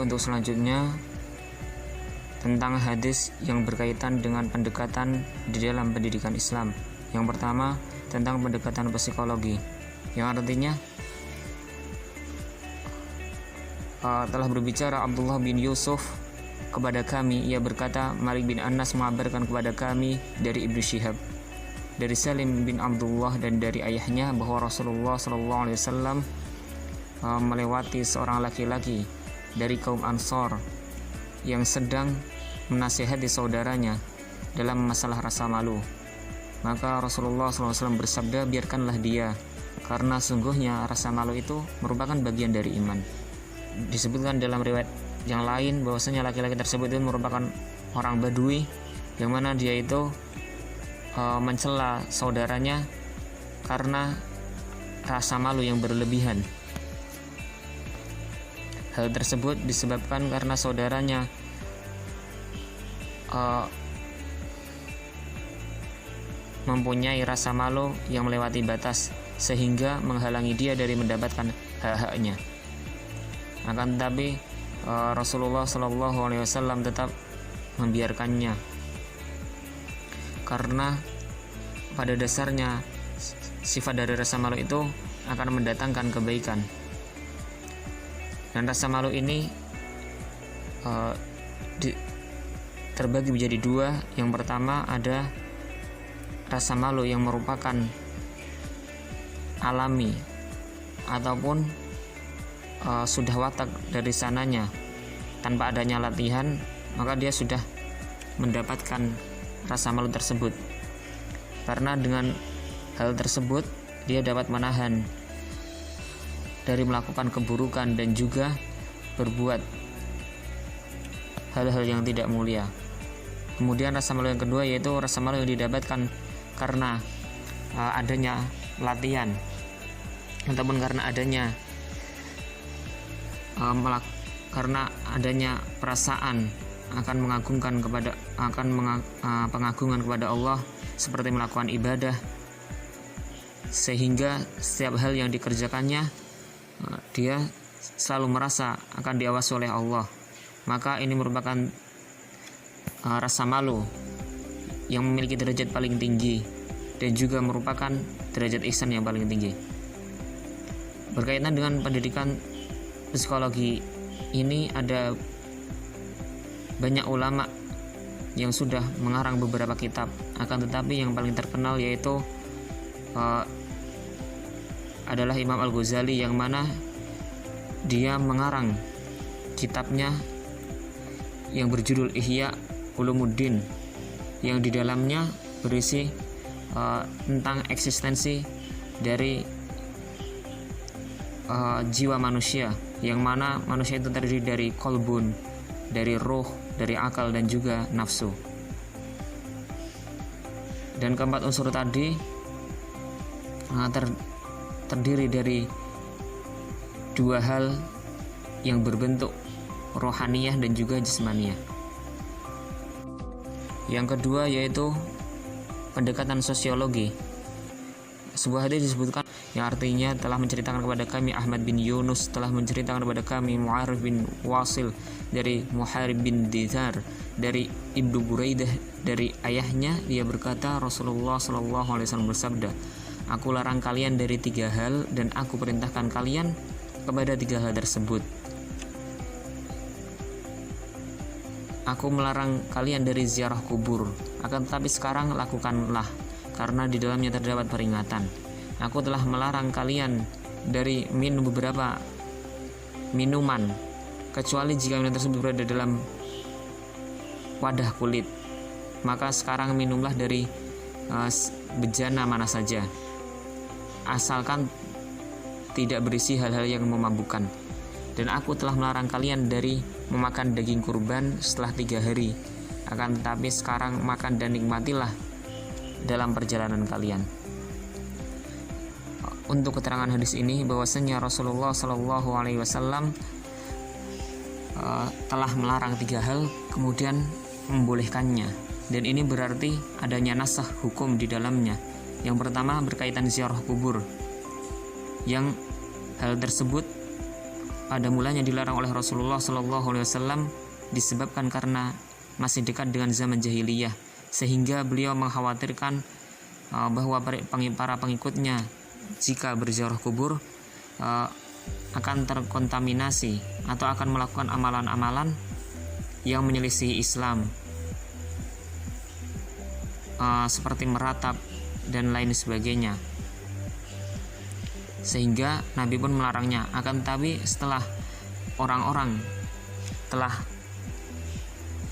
untuk selanjutnya tentang hadis yang berkaitan dengan pendekatan di dalam pendidikan Islam. Yang pertama tentang pendekatan psikologi, yang artinya telah berbicara Abdullah bin Yusuf kepada kami, ia berkata, Malik bin Anas mengabarkan kepada kami dari Ibnu Syihab, dari Salim bin Abdullah dan dari ayahnya bahwa Rasulullah SAW melewati seorang laki-laki dari kaum Ansor yang sedang menasihati saudaranya dalam masalah rasa malu. Maka Rasulullah SAW bersabda, biarkanlah dia, karena sungguhnya rasa malu itu merupakan bagian dari iman. Disebutkan dalam riwayat yang lain bahwasanya laki-laki tersebut itu merupakan orang Badui, yang mana dia itu mencela saudaranya karena rasa malu yang berlebihan. Hal tersebut disebabkan karena saudaranya mempunyai rasa malu yang melewati batas sehingga menghalangi dia dari mendapatkan hak-haknya. Akan tetapi Rasulullah SAW tetap membiarkannya, karena pada dasarnya sifat dari rasa malu itu akan mendatangkan kebaikan. Dan rasa malu ini terbagi menjadi dua. Yang pertama ada rasa malu yang merupakan alami ataupun sudah watak dari sananya tanpa adanya latihan, maka dia sudah mendapatkan rasa malu tersebut. Karena dengan hal tersebut dia dapat menahan dari melakukan keburukan dan juga berbuat hal-hal yang tidak mulia. Kemudian rasa malu yang kedua yaitu rasa malu yang didapatkan karena adanya latihan ataupun karena adanya perasaan akan pengagungan kepada Allah seperti melakukan ibadah, sehingga setiap hal yang dikerjakannya dia selalu merasa akan diawasi oleh Allah. Maka ini merupakan rasa malu yang memiliki derajat paling tinggi dan juga merupakan derajat ihsan yang paling tinggi. Berkaitan dengan pendidikan psikologi ini, ada banyak ulama yang sudah mengarang beberapa kitab, akan tetapi yang paling terkenal yaitu adalah Imam Al-Ghazali, yang mana dia mengarang kitabnya yang berjudul Ihya Ulumuddin, yang di dalamnya berisi tentang eksistensi dari jiwa manusia, yang mana manusia itu terdiri dari kolbun, dari ruh, dari akal dan juga nafsu. Dan keempat unsur tadi terdiri dari dua hal yang berbentuk rohaniyah dan juga jasmaniyah. Yang kedua yaitu pendekatan sosiologi. Sebuah hadis disebutkan yang artinya telah menceritakan kepada kami Ahmad bin Yunus, telah menceritakan kepada kami Mu'arif bin Wasil dari Muharib bin Dithar dari Ibnu Buraidah dari ayahnya, dia berkata Rasulullah SAW bersabda, aku larang kalian dari 3 hal dan aku perintahkan kalian kepada 3 hal tersebut. Aku melarang kalian dari ziarah kubur, akan tetapi sekarang lakukanlah, karena di dalamnya terdapat peringatan. Aku telah melarang kalian dari minum beberapa minuman, kecuali jika minuman tersebut berada dalam wadah kulit. Maka sekarang minumlah dari bejana mana saja, asalkan tidak berisi hal-hal yang memabukkan. Dan aku telah melarang kalian dari memakan daging kurban setelah 3 hari, akan tetapi sekarang makan dan nikmatilah dalam perjalanan kalian. Untuk keterangan hadis ini bahwasanya Rasulullah SAW telah melarang 3 hal kemudian membolehkannya, dan ini berarti adanya nasakh hukum di dalamnya. Yang pertama berkaitan ziarah kubur, yang hal tersebut pada mulanya dilarang oleh Rasulullah SAW disebabkan karena masih dekat dengan zaman jahiliyah, sehingga beliau mengkhawatirkan bahwa para pengikutnya jika berziarah kubur akan terkontaminasi atau akan melakukan amalan-amalan yang menyelisihi Islam, seperti meratap dan lain sebagainya, sehingga Nabi pun melarangnya. Akan tetapi setelah orang-orang telah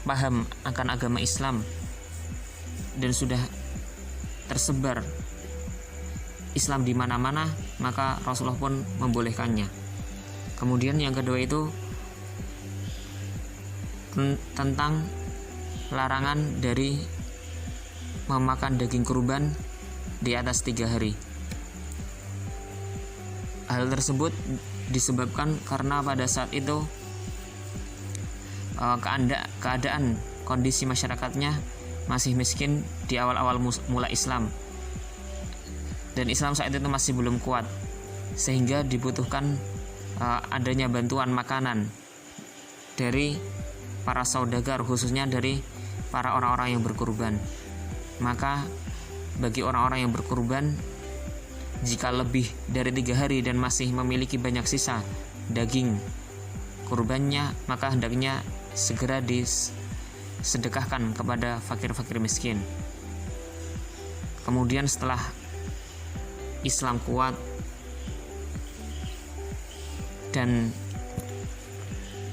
paham akan agama Islam dan sudah tersebar Islam di mana-mana, maka Rasulullah pun membolehkannya. Kemudian yang kedua itu tentang larangan dari memakan daging kurban di atas 3 hari. Hal tersebut disebabkan karena pada saat itu keadaan kondisi masyarakatnya masih miskin di awal-awal mula Islam, dan Islam saat itu masih belum kuat, sehingga dibutuhkan adanya bantuan makanan dari para saudagar, khususnya dari para orang-orang yang berkurban. Maka bagi orang-orang yang berkurban, jika lebih dari 3 hari dan masih memiliki banyak sisa daging kurbannya, maka hendaknya segera disedekahkan kepada fakir-fakir miskin. Kemudian setelah Islam kuat dan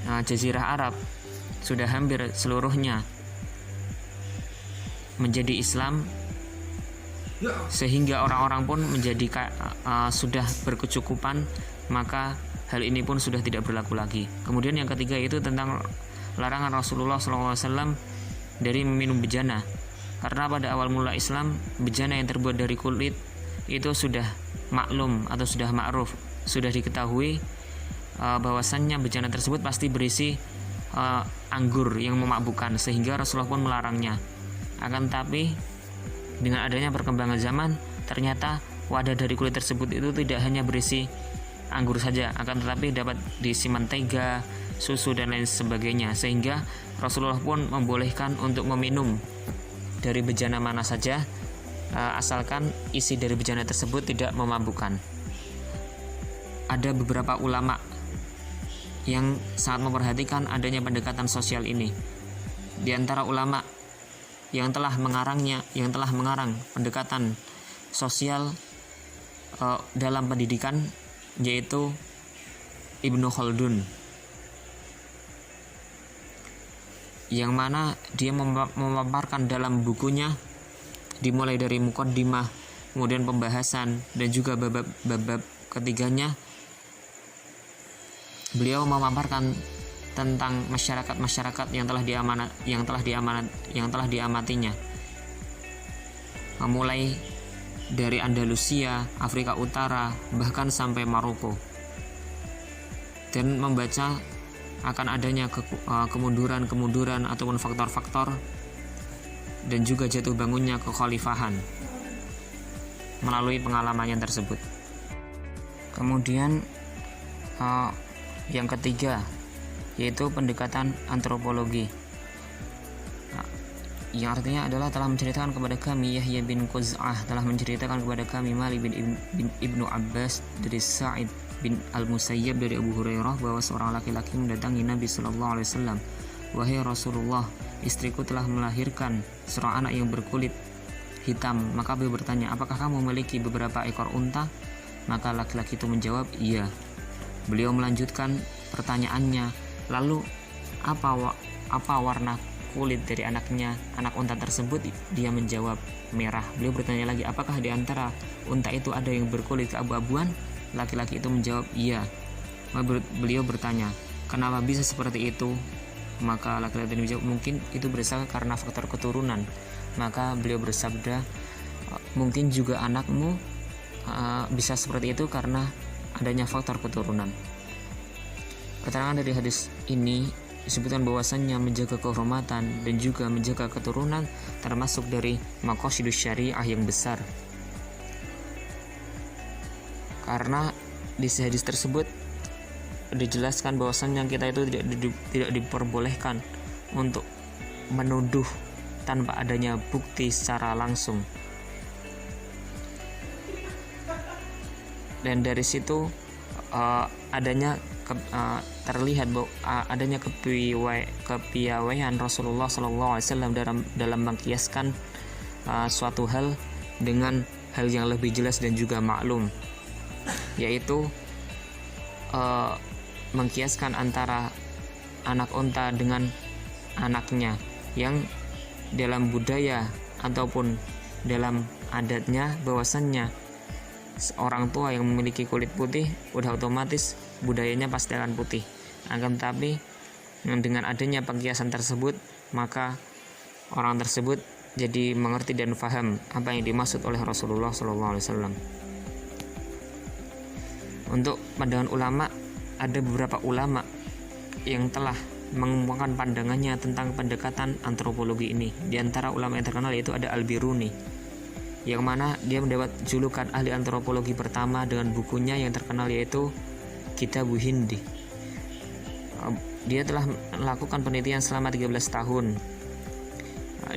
Jazirah Arab sudah hampir seluruhnya menjadi Islam, sehingga orang-orang pun menjadi sudah berkecukupan, maka hal ini pun sudah tidak berlaku lagi. Kemudian yang ketiga itu tentang larangan Rasulullah SAW dari meminum bejana, karena pada awal mula Islam bejana yang terbuat dari kulit itu sudah maklum atau sudah ma'ruf, sudah diketahui bahwasannya bejana tersebut pasti berisi anggur yang memabukkan, sehingga Rasulullah pun melarangnya. Akan tetapi dengan adanya perkembangan zaman, ternyata wadah dari kulit tersebut itu tidak hanya berisi anggur saja, akan tetapi dapat diisi mentega, susu dan lain sebagainya, sehingga Rasulullah pun membolehkan untuk meminum dari bejana mana saja, asalkan isi dari bejana tersebut tidak memabukkan. Ada beberapa ulama yang sangat memperhatikan adanya pendekatan sosial ini. Di antara ulama yang telah mengarang pendekatan sosial dalam pendidikan, yaitu Ibnu Khaldun, yang mana dia memaparkan dalam bukunya, dimulai dari muqaddimah, kemudian pembahasan, dan juga bab-bab ketiganya, beliau memaparkan tentang masyarakat yang telah diamatinya, mulai dari Andalusia, Afrika Utara, bahkan sampai Maroko, dan membaca akan adanya kemunduran ataupun faktor-faktor dan juga jatuh bangunnya kekhalifahan melalui pengalamannya tersebut. Kemudian yang ketiga yaitu pendekatan antropologi, yang artinya adalah telah menceritakan kepada kami Yahya bin Quz'ah, telah menceritakan kepada kami Malik bin Ibnu Abbas dari Sa'id bin Al-Musayyab dari Abu Hurairah bahwa seorang laki-laki mendatangi Nabi SAW. Wahai Rasulullah, istriku telah melahirkan seorang anak yang berkulit hitam. Maka beliau bertanya, apakah kamu memiliki beberapa ekor unta? Maka laki-laki itu menjawab, iya. Beliau melanjutkan pertanyaannya, lalu apa warna kulit dari anak unta tersebut? Dia menjawab merah. Beliau bertanya lagi, apakah di antara unta itu ada yang berkulit keabu-abuan? Laki-laki itu menjawab iya. Beliau bertanya, kenapa bisa seperti itu? Maka laki-laki itu menjawab, mungkin itu berasal karena faktor keturunan. Maka beliau bersabda, mungkin juga anakmu bisa seperti itu karena adanya faktor keturunan. Keterangan dari hadis ini disebutkan bahwasannya menjaga kehormatan dan juga menjaga keturunan termasuk dari maqasidus syariah yang besar. Karena di hadis tersebut dijelaskan bahwasannya kita itu tidak diperbolehkan untuk menuduh tanpa adanya bukti secara langsung. Dan dari situ terlihat bahwa adanya kepiawaian Rasulullah SAW dalam mengkiaskan suatu hal dengan hal yang lebih jelas dan juga maklum, yaitu mengkiaskan antara anak unta dengan anaknya, yang dalam budaya ataupun dalam adatnya bahwasannya orang tua yang memiliki kulit putih udah otomatis budayanya pasti akan putih. Akan tetapi dengan adanya pengkiasan tersebut, maka orang tersebut jadi mengerti dan faham apa yang dimaksud oleh Rasulullah SAW. Untuk pandangan ulama, ada beberapa ulama yang telah mengembangkan pandangannya tentang pendekatan antropologi ini. Di antara ulama yang terkenal yaitu ada Al-Biruni, yang mana dia mendapat julukan ahli antropologi pertama dengan bukunya yang terkenal yaitu Kitabu Hindi. Dia telah melakukan penelitian selama 13 tahun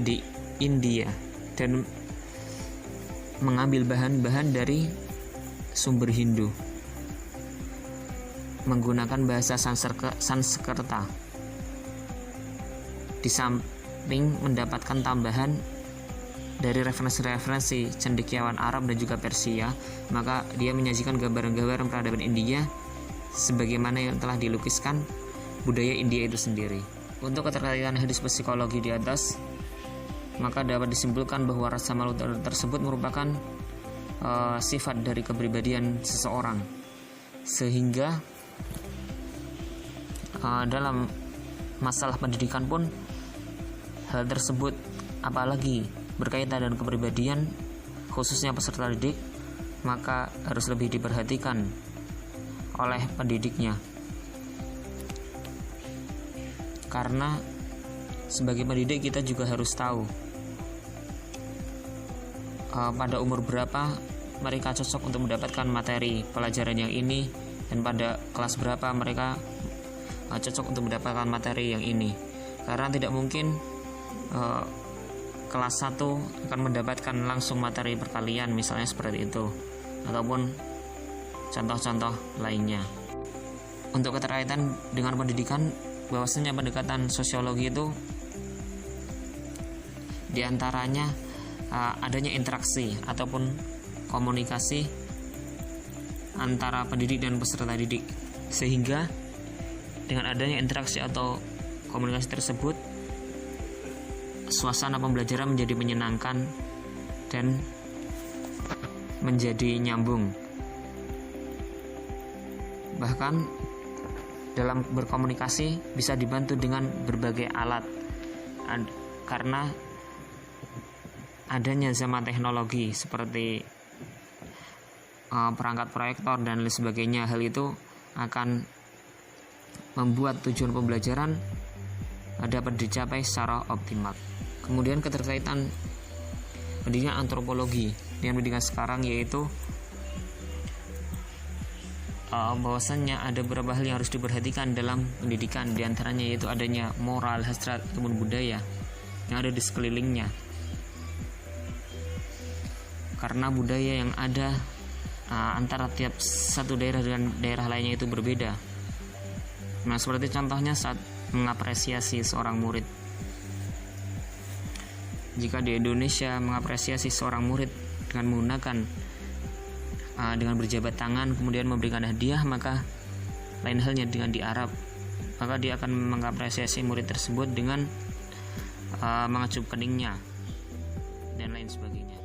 di India dan mengambil bahan-bahan dari sumber Hindu menggunakan bahasa Sanskerta. Di samping mendapatkan tambahan dari referensi-referensi cendekiawan Arab dan juga Persia, maka dia menyajikan gambaran-gambaran peradaban India sebagaimana yang telah dilukiskan budaya India itu sendiri. Untuk keterkaitan hadis psikologi di atas, maka dapat disimpulkan bahwa rasa malu tersebut merupakan sifat dari kepribadian seseorang, sehingga dalam masalah pendidikan pun hal tersebut, apalagi berkaitan dengan kepribadian khususnya peserta didik, maka harus lebih diperhatikan oleh pendidiknya. Karena sebagai pendidik kita juga harus tahu pada umur berapa mereka cocok untuk mendapatkan materi pelajaran yang ini, dan pada kelas berapa mereka cocok untuk mendapatkan materi yang ini. Karena tidak mungkin kelas 1 akan mendapatkan langsung materi perkalian misalnya seperti itu, ataupun contoh-contoh lainnya. Untuk keterkaitan dengan pendidikan, bahwasanya pendekatan sosiologi itu diantaranya adanya interaksi ataupun komunikasi antara pendidik dan peserta didik, sehingga dengan adanya interaksi atau komunikasi tersebut, suasana pembelajaran menjadi menyenangkan dan menjadi nyambung. Bahkan dalam berkomunikasi bisa dibantu dengan berbagai alat, karena adanya zaman teknologi seperti perangkat proyektor dan lain sebagainya. Hal itu akan membuat tujuan pembelajaran dapat dicapai secara optimal. Kemudian keterkaitan pendidikan antropologi dengan pendidikan sekarang, yaitu bahwasannya ada beberapa hal yang harus diperhatikan dalam pendidikan, diantaranya yaitu adanya moral, hasrat ataupun budaya yang ada di sekelilingnya. Karena budaya yang ada antara tiap satu daerah dengan daerah lainnya itu berbeda. Nah, seperti contohnya saat mengapresiasi seorang murid. Jika di Indonesia mengapresiasi seorang murid dengan menggunakan dengan berjabat tangan kemudian memberikan hadiah, maka lain halnya dengan di Arab. Maka dia akan mengapresiasi murid tersebut dengan mengecup keningnya dan lain sebagainya.